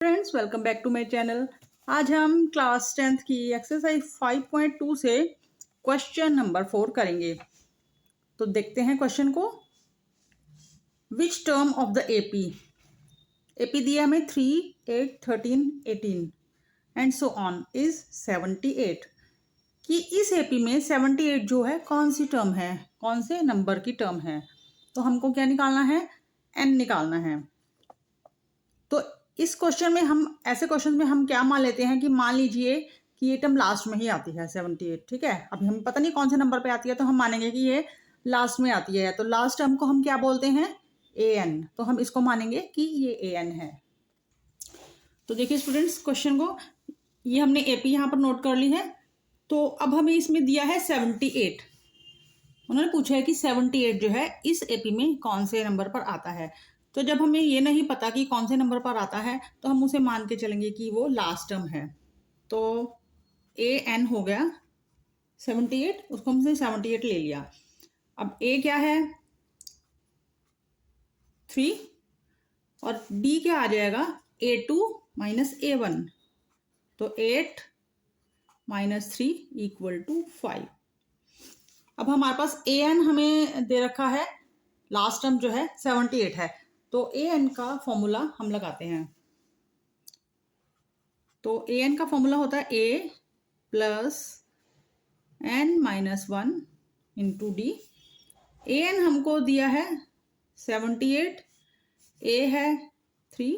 Friends, welcome back to my channel. आज हम class 10th की एक्सरसाइज 5.2 से क्वेश्चन नंबर 4 करेंगे। तो देखते हैं क्वेश्चन को। Which term of the AP दिया हमें 3, 8, 13, 18 एंड सो ऑन इज 78 कि इस एपी में 78 जो है कौन सी टर्म है, कौन से नंबर की टर्म है। तो हमको क्या निकालना है, एन निकालना है। तो इस क्वेश्चन में हम ऐसे क्वेश्चन में हम क्या मान लेते हैं कि मान लीजिए कि ये टर्म लास्ट में ही आती है 78, ठीक है। अभी हमें पता नहीं कौन से नंबर पे आती है, तो हम मानेंगे कि ये लास्ट में आती है। तो लास्ट टर्म को हम क्या बोलते हैं, ए एन। तो हम इसको मानेंगे कि ये ए एन है। तो देखिए स्टूडेंट्स, क्वेश्चन को ये हमने एपी यहाँ पर नोट कर ली है। तो अब हमें इसमें दिया है 78। उन्होंने पूछा है कि 78 जो है इस एपी में कौन से नंबर पर आता है। तो जब हमें ये नहीं पता कि कौन से नंबर पर आता है, तो हम उसे मान के चलेंगे कि वो लास्ट टर्म है। तो ए एन हो गया 78, उसको हमसे 78 ले लिया। अब ए क्या है 3 और डी क्या आ जाएगा A2 माइनस A1। तो 8 माइनस 3 इक्वल टू 5। अब हमारे पास ए एन हमें दे रखा है, लास्ट टर्म जो है 78 है। तो ए एन का फॉर्मूला हम लगाते हैं। तो ए एन का फॉर्मूला होता है a plus n minus 1 into d. A n हमको दिया है 78, ए है 3,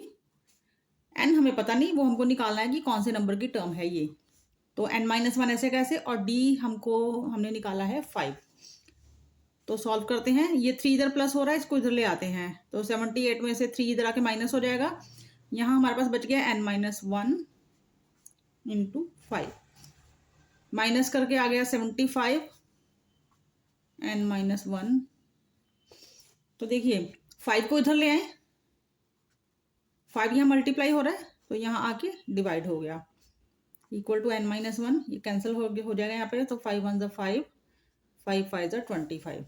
एन हमें पता नहीं, वो हमको निकालना है कि कौन से नंबर की टर्म है ये। तो एन माइनस 1 ऐसे कैसे, और डी हमने निकाला है 5। तो सॉल्व करते हैं। ये 3 इधर प्लस हो रहा है, इसको इधर ले आते हैं। तो 78 में से 3 इधर आके माइनस हो जाएगा। यहाँ हमारे पास बच गया n माइनस 1 इंटू 5। माइनस करके आ गया 75 n माइनस 1। तो देखिए 5 को इधर ले आए, 5 यहाँ मल्टीप्लाई हो रहा है, तो यहाँ आके डिवाइड हो गया इक्वल टू n माइनस 1। ये कैंसिल हो जाएगा यहाँ पे। तो 5 1 5, 5 5 25।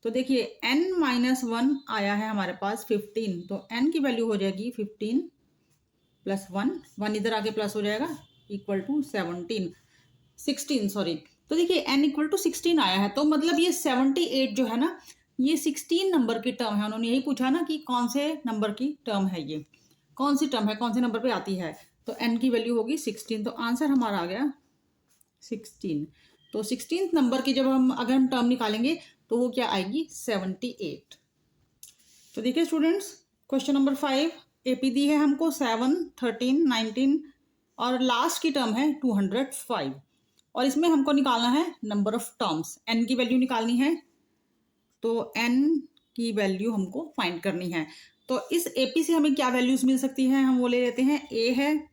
तो देखिए n माइनस 1 आया है हमारे पास 15। तो n की वैल्यू हो जाएगी 15 प्लस 1 इधर आके प्लस हो जाएगा इक्वल टू 16 सॉरी। तो देखिए n इक्वल टू 16 आया है। तो मतलब ये 78 जो है ना, ये 16 नंबर की टर्म है। उन्होंने यही पूछा ना कि कौन से नंबर की टर्म है, ये कौन सी टर्म है, कौन से नंबर पे आती है। तो n की वैल्यू होगी 16। तो आंसर हमारा आ गया 16। तो 16 नंबर की जब अगर हम टर्म निकालेंगे तो वो क्या आएगी 78। तो देखिए स्टूडेंट्स, क्वेश्चन नंबर 5 एपी दी है हमको 7, 13, 19 और लास्ट की टर्म है 205। और इसमें हमको निकालना है नंबर ऑफ टर्म्स, एन की वैल्यू निकालनी है। तो एन की वैल्यू हमको फाइंड करनी है। तो इस एपी से हमें क्या वैल्यूज मिल सकती है, हम वो ले लेते हैं। ए है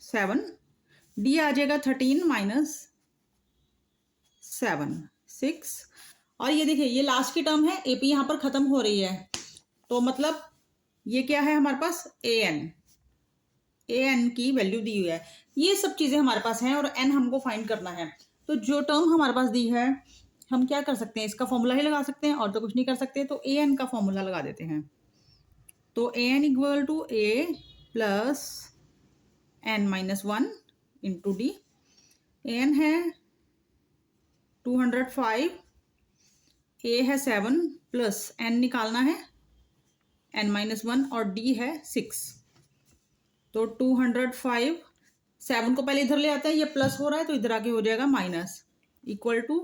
7, डी आ जाएगा 13 माइनस 7 6। और ये देखिए ये लास्ट की टर्म है, एपी यहाँ पर खत्म हो रही है। तो मतलब ये क्या है हमारे पास ए एन की वैल्यू दी हुई है। ये सब चीजें हमारे पास हैं और एन हमको फाइंड करना है। तो जो टर्म हमारे पास दी है, हम क्या कर सकते हैं, इसका फॉर्मूला ही लगा सकते हैं और तो कुछ नहीं कर सकते। तो ए एन का फॉर्मूला लगा देते हैं। तो a n equal to a plus n minus 1 into d. A n है 205, ए है 7 प्लस एन निकालना है n माइनस 1 और d है 6। तो 205, 7 को पहले इधर ले आते हैं, ये प्लस हो रहा है तो इधर आके हो जाएगा minus equal to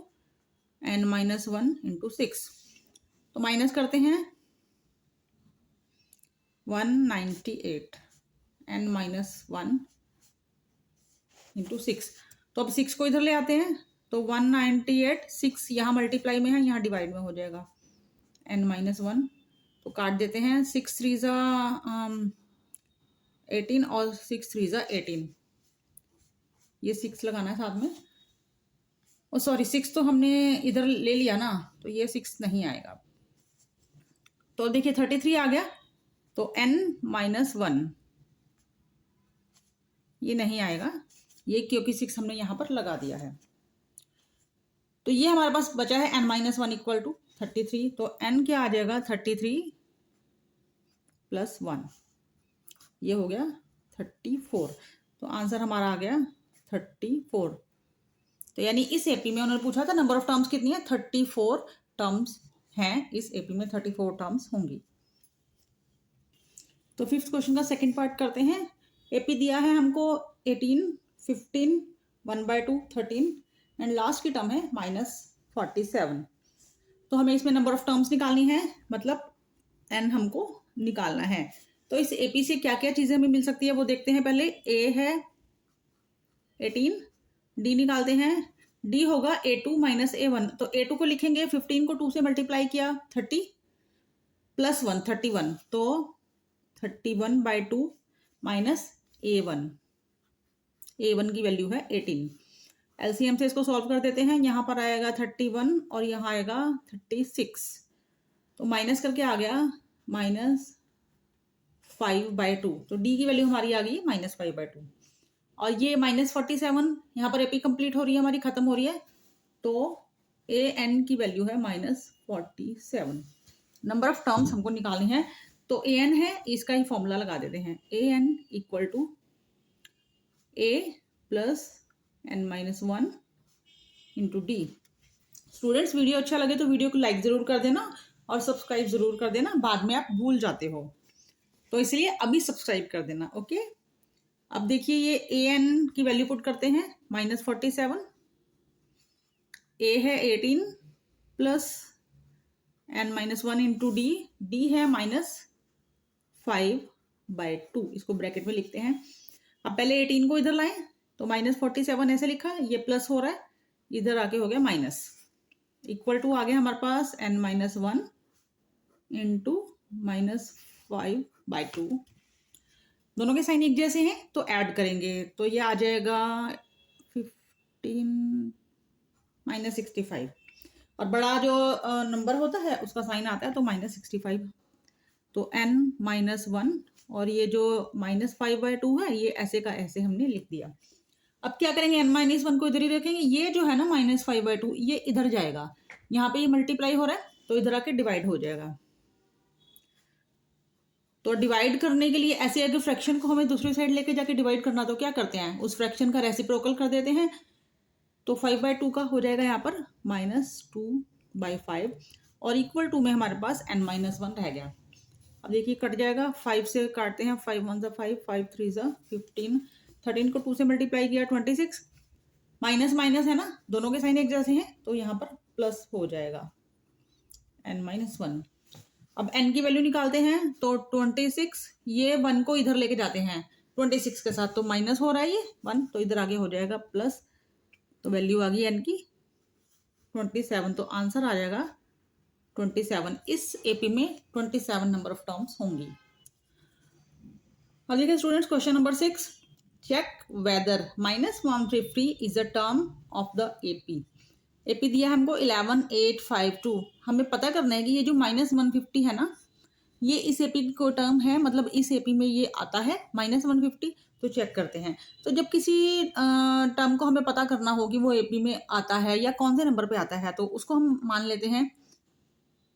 n minus 1 into 6। तो माइनस करते हैं 198 n माइनस 1 इंटू 6। तो अब 6 को इधर ले आते हैं। तो 198, 6 यहाँ मल्टीप्लाई में है, यहाँ डिवाइड में हो जाएगा n माइनस 1। तो काट देते हैं। 6 3 ज़ा 18 और 6 3 ज़ा 18। ये 6 लगाना है साथ में। और सॉरी 6 तो हमने इधर ले लिया ना, तो ये 6 नहीं आएगा। तो देखिए 33 आ गया। तो n माइनस 1 ये नहीं आएगा, ये क्योंकि 6 हमने यहाँ पर लगा दिया है। तो ये हमारे पास बचा है n माइनस 1 इक्वल टू 33। तो n क्या आ जाएगा 33 प्लस 1। ये हो गया 34। तो आंसर हमारा आ गया 34। तो यानी इस एपी में उन्होंने पूछा था नंबर ऑफ टर्म्स कितनी है, 34 टर्म्स हैं। इस एपी में 34 टर्म्स होंगी। तो फिफ्थ क्वेश्चन का सेकंड पार्ट करते हैं। एपी दिया है हमको 18, 15, 1/2, 13 एंड लास्ट की टर्म है -47। तो हमें इसमें नंबर ऑफ टर्म्स निकालनी है, मतलब एन हमको निकालना है। तो इस एपी से क्या क्या चीजें हमें मिल सकती है वो देखते हैं। पहले ए है 18, डी निकालते हैं। डी होगा A2 - A1। तो A2 को लिखेंगे, 15 को 2 से मल्टीप्लाई किया 30 + 1 31। तो 31/2 माइनस A1। A1 की वैल्यू है 18। एलसीएम से इसको सॉल्व कर देते हैं। यहाँ पर आएगा 31 और यहाँ आएगा 36। तो माइनस करके आ गया -5/2। तो डी की वैल्यू हमारी आ गई -5/2। और ये -47, यहाँ पर एपी कंप्लीट हो रही है हमारी, खत्म हो रही है। तो ए एन की वैल्यू है -47। नंबर ऑफ टर्म्स हमको निकालनी है। तो ए एन है, इसका ही फॉर्मूला लगा देते हैं। A n equal to a plus n-1 into d. Students, video अच्छा लगे तो वीडियो को लाइक जरूर कर देना और सब्सक्राइब जरूर कर देना, बाद में आप भूल जाते हो, तो इसलिए अभी सब्सक्राइब कर देना। ओके, अब देखिए ये ए एन की वैल्यू पुट करते हैं -47। ए है 18 plus n-1 into D. D है -5/2। इसको ब्रैकेट में लिखते हैं। अब पहले 18 को इधर लाएं तो -47 ऐसे लिखा, ये प्लस हो रहा है, इधर आके हो गया माइनस। इक्वल टू आ गया हमारे पास n-1 इंटू -5/2। दोनों के साइन एक जैसे हैं तो ऐड करेंगे, तो ये आ जाएगा 15 -65। और बड़ा जो नंबर होता है उसका साइन आता है तो -65। तो n-1 और ये जो -5/2 है ये ऐसे का ऐसे हमने लिख दिया। अब क्या करेंगे, n-1 को इधर ही रखेंगे। ये जो है ना -5/2 ये इधर जाएगा, यहाँ पे ये मल्टीप्लाई हो रहा है तो इधर आके डिवाइड हो जाएगा। तो डिवाइड करने के लिए ऐसे अगर फ्रैक्शन को हमें दूसरी साइड लेके जाके डिवाइड करना तो क्या करते हैं, उस फ्रैक्शन का रेसिप्रोकल कर देते हैं। तो 5/2 का हो जाएगा यहाँ पर -2/5 और इक्वल टू में हमारे पास n-1 रह गया। अब देखिए कट जाएगा, 5 से काटते हैं, 5 1 5, 5 3 15, 13 को 2 से मल्टीप्लाई किया 26। माइनस माइनस है ना, दोनों के साइन एक जैसे हैं तो यहाँ पर प्लस हो जाएगा n-1। अब n की वैल्यू निकालते हैं तो 26, ये 1 को इधर लेके जाते हैं 26 के साथ, तो माइनस हो रहा है ये 1, तो इधर आगे हो जाएगा प्लस। तो वैल्यू आ गई n की 27। तो आंसर आ जाएगा 27। इस एपी में 27 नंबर ऑफ टर्म्स होंगी। अब देखिए students, question number 6, check whether -150 is a term of the AP. AP दिया हमको 11852। हमें पता करना है कि ये जो -150 है ना, ये इस एपी को टर्म है, मतलब इस एपी में ये आता है -150। तो चेक करते हैं। तो जब किसी टर्म को हमें पता करना हो कि वो एपी में आता है या कौन से नंबर पे आता है, तो उसको हम मान लेते हैं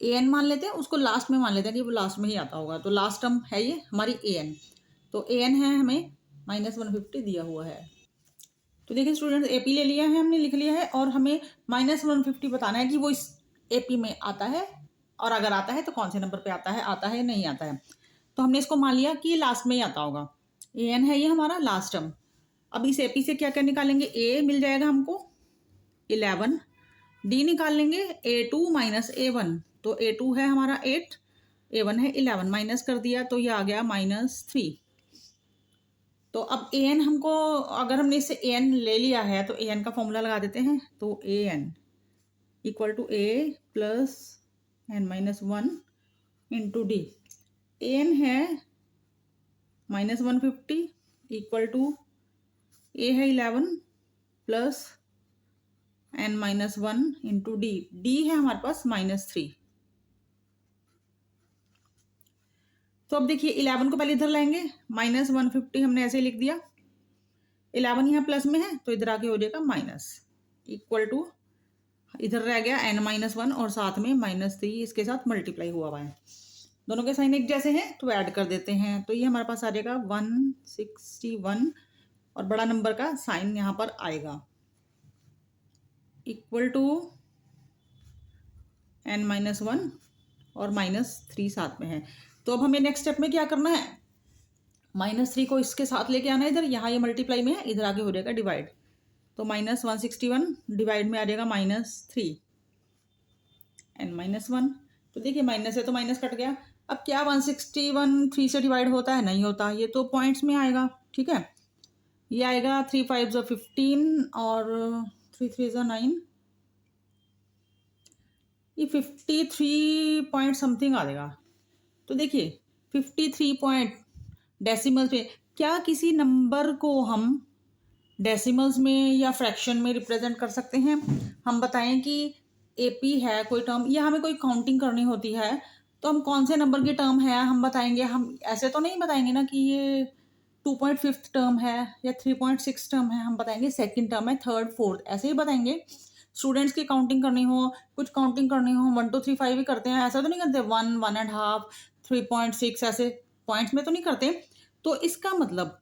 ए एन मान लेते हैं, उसको लास्ट में मान लेते हैं कि वो लास्ट में ही आता होगा। तो लास्ट टर्म है ये हमारी ए एन। तो ए एन है हमें -150 दिया हुआ है। तो देखिए स्टूडेंट्स, एपी ले लिया है हमने, लिख लिया है, और हमें -150 बताना है कि वो इस एपी में आता है, और अगर आता है तो कौन से नंबर पे आता है नहीं आता है। तो हमने इसको मान लिया कि लास्ट में ही आता होगा। ए एन है ये हमारा लास्ट टर्म। अब इस एपी से क्या क्या निकालेंगे, ए मिल जाएगा हमको 11, डी निकाल लेंगे A2 - A1। तो A2 है हमारा 8, A1 है 11, माइनस कर दिया तो ये आ गया -3। तो अब ए एन हमको, अगर हमने इससे ए एन ले लिया है तो ए एन का फॉर्मूला लगा देते हैं। तो a n equal to a plus n-1 into d. A n है -150 इक्वल टू ए है 11 plus n-1 into D. D है हमारे पास -3। तो अब देखिए 11 को पहले इधर लाएंगे, -150 हमने ऐसे लिख दिया, 11 यहाँ प्लस में है तो इधर आके हो जाएगा माइनस, इक्वल टू इधर रह गया n-1 और साथ में -3 इसके साथ मल्टीप्लाई हुआ है। दोनों के साइन एक जैसे हैं तो ऐड कर देते हैं। तो ये हमारे पास आ जाएगा 161 और बड़ा नंबर का साइन यहाँ पर आएगा इक्वल टू n-1 और -3 साथ में है। तो अब हमें नेक्स्ट स्टेप में क्या करना है, -3 को इसके साथ लेके आना है इधर, यहाँ ये मल्टीप्लाई में है, इधर आगे हो जाएगा डिवाइड। तो -161 डिवाइड में आ जाएगा -3 n-1। तो देखिए माइनस है तो माइनस कट गया। अब क्या 161 3 से डिवाइड होता है, नहीं होता, ये तो पॉइंट्स में आएगा। ठीक है, ये आएगा 3 5 15 और 3 3 9, ये 53 पॉइंट समथिंग आ जाएगा। तो देखिए 53 पॉइंट डेसिमल्स में, क्या किसी नंबर को हम डेसिमल्स में या फ्रैक्शन में रिप्रेजेंट कर सकते हैं? हम बताएं कि एपी है कोई टर्म, या हमें कोई काउंटिंग करनी होती है तो हम कौन से नंबर की टर्म है हम बताएंगे। हम ऐसे तो नहीं बताएंगे ना कि ये 2.5 टर्म है या 3.6 टर्म है, हम बताएंगे सेकंड टर्म है, थर्ड फोर्थ, ऐसे ही बताएंगे। स्टूडेंट्स की काउंटिंग करनी हो, कुछ काउंटिंग करनी हो, 1 2 3 5 ही करते हैं, ऐसा तो नहीं करते 1 1.5 3.6 ऐसे पॉइंट्स में तो नहीं करते। तो इसका मतलब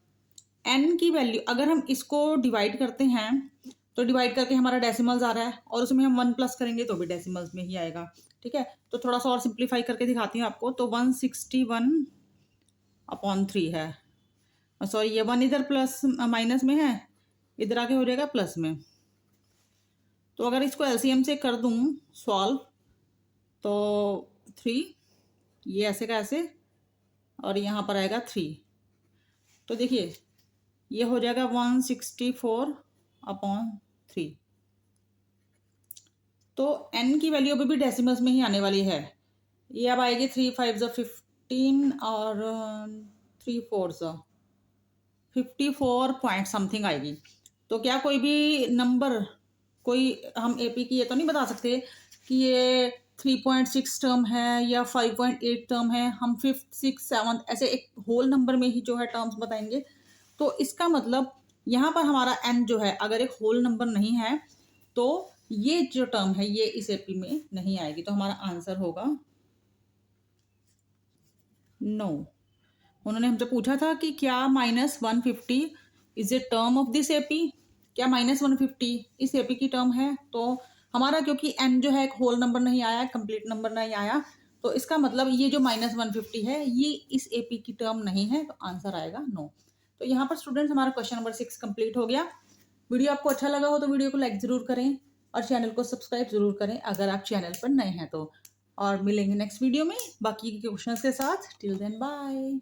n की वैल्यू अगर हम इसको डिवाइड करते हैं तो डिवाइड करके हमारा डेसिमल्स आ रहा है और उसमें हम 1 प्लस करेंगे तो भी डेसिमल्स में ही आएगा। ठीक है, तो थोड़ा सा और सिंप्लीफाई करके दिखाती हूँ आपको। तो 161/3 है, सॉरी ये 1 इधर प्लस माइनस में है, इधर आगे हो जाएगा प्लस में। तो अगर इसको एलसीएम से कर दूं सॉल्व तो 3, ये ऐसे का ऐसे और यहाँ पर आएगा 3। तो देखिए ये हो जाएगा 164/3। तो n की वैल्यू अभी भी डेसिमल्स में ही आने वाली है। ये अब आएगी 3 5 15 और 3 4 54 पॉइंट समथिंग आएगी। तो क्या कोई भी नंबर, कोई हम एपी की ये तो नहीं बता सकते कि ये 3.6 टर्म है या 5.8 टर्म है, हम 5th 6th 7th ऐसे एक होल नंबर में ही जो है टर्म्स बताएंगे। तो इसका मतलब यहाँ पर हमारा n जो है अगर एक होल नंबर नहीं है तो ये जो टर्म है ये इस एपी में नहीं आएगी। तो हमारा आंसर होगा नो। उन्होंने हमसे पूछा था कि क्या -150 is a term of this AP, क्या -150 इस एपी की टर्म है? तो हमारा क्योंकि n जो है एक होल नंबर नहीं आया, कंप्लीट नंबर नहीं आया, तो इसका मतलब ये जो -150 है ये इस एपी की टर्म नहीं है, तो आंसर आएगा नो। तो यहाँ पर स्टूडेंट्स हमारा क्वेश्चन नंबर 6 कंप्लीट हो गया। वीडियो आपको अच्छा लगा हो तो वीडियो को लाइक ज़रूर करें और चैनल को सब्सक्राइब ज़रूर करें अगर आप चैनल पर नए हैं तो। और मिलेंगे नेक्स्ट वीडियो में बाकी के क्वेश्चंस के साथ। Till then bye.